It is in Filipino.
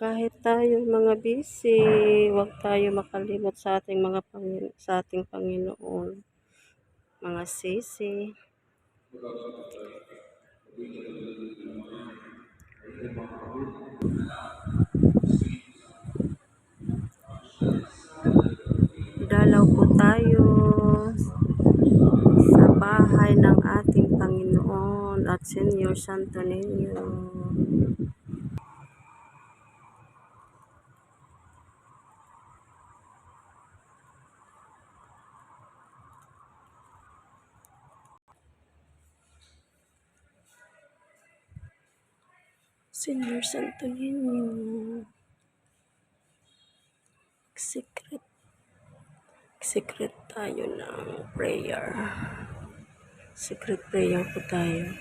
Kahit tayo mga busy, huwag tayo makalimot sa ating sa ating Panginoon, mga sisi. Dalaw po tayo sa bahay ng ating Panginoon at Senyor Santo Niño. Senyor Santo Niño, secret tayo ng prayer. Secret prayer po tayo.